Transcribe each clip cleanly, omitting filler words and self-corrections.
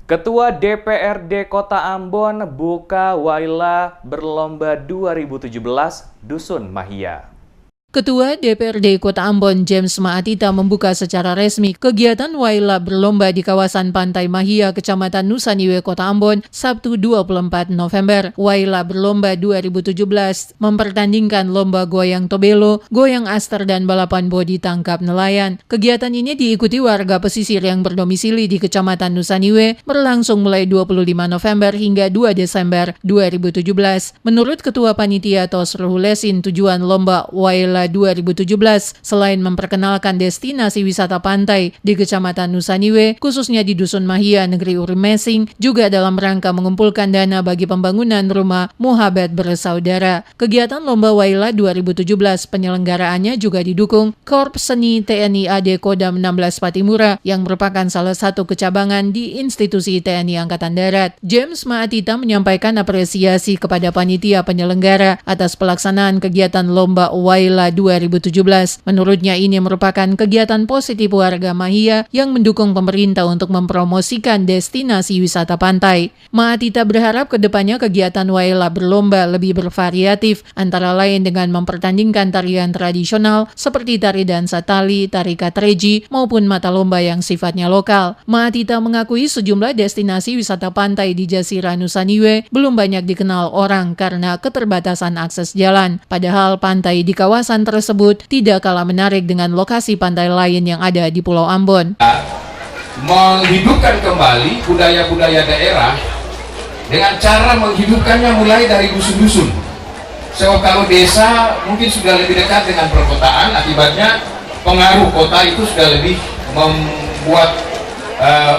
Ketua DPRD Kota Ambon buka Waila Berlomba 2017 Dusun Mahia. Ketua DPRD Kota Ambon James Maatita membuka secara resmi kegiatan Waila Berlomba di kawasan Pantai Mahia, Kecamatan Nusaniwe, Kota Ambon, Sabtu 24 November. Waila Berlomba 2017 mempertandingkan lomba goyang tobelo, goyang aster, dan balapan bodi tangkap nelayan. Kegiatan ini diikuti warga pesisir yang berdomisili di Kecamatan Nusaniwe, berlangsung mulai 25 November hingga 2 Desember 2017. Menurut Ketua Panitia Tosrul Hulesin, tujuan lomba Waila 2017 selain memperkenalkan destinasi wisata pantai di Kecamatan Nusaniwe, khususnya di Dusun Mahia, Negeri Urimesing, juga dalam rangka mengumpulkan dana bagi pembangunan rumah Muhabat Bersaudara. Kegiatan Lomba Waila 2017 penyelenggaraannya juga didukung Korps Seni TNI AD Kodam 16 Patimura yang merupakan salah satu kecabangan di institusi TNI Angkatan Darat. James Maatita menyampaikan apresiasi kepada panitia penyelenggara atas pelaksanaan kegiatan Lomba Waila 2017. Menurutnya ini merupakan kegiatan positif warga Mahia yang mendukung pemerintah untuk mempromosikan destinasi wisata pantai. Maatita berharap kedepannya kegiatan Waila Berlomba lebih bervariatif, antara lain dengan mempertandingkan tarian tradisional seperti tari dansa tali, tari katreji, maupun mata lomba yang sifatnya lokal. Maatita mengakui sejumlah destinasi wisata pantai di Jazirah Nusaniwe belum banyak dikenal orang karena keterbatasan akses jalan. Padahal pantai di kawasan tersebut tidak kalah menarik dengan lokasi pantai lain yang ada di Pulau Ambon. Menghidupkan kembali budaya-budaya daerah dengan cara menghidupkannya mulai dari dusun-dusun. So, kalau desa mungkin sudah lebih dekat dengan perkotaan, akibatnya pengaruh kota itu sudah lebih membuat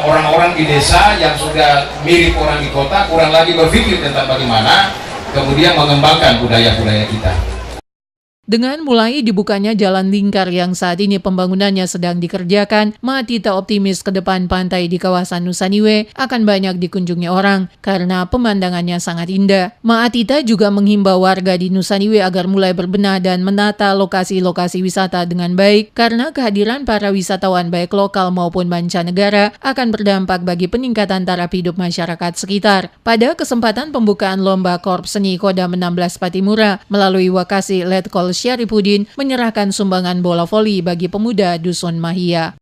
orang-orang di desa yang sudah mirip orang di kota kurang lagi berpikir tentang bagaimana kemudian mengembangkan budaya-budaya kita. Dengan mulai dibukanya jalan lingkar yang saat ini pembangunannya sedang dikerjakan, Maatita optimis ke depan pantai di kawasan Nusaniwe akan banyak dikunjungi orang karena pemandangannya sangat indah. Maatita juga menghimbau warga di Nusaniwe agar mulai berbenah dan menata lokasi-lokasi wisata dengan baik karena kehadiran para wisatawan baik lokal maupun mancanegara akan berdampak bagi peningkatan taraf hidup masyarakat sekitar. Pada kesempatan pembukaan lomba, Korps Seni Kodam 16 Patimura melalui Wakasi Letkol Syarifudin menyerahkan sumbangan bola voli bagi pemuda Dusun Mahia.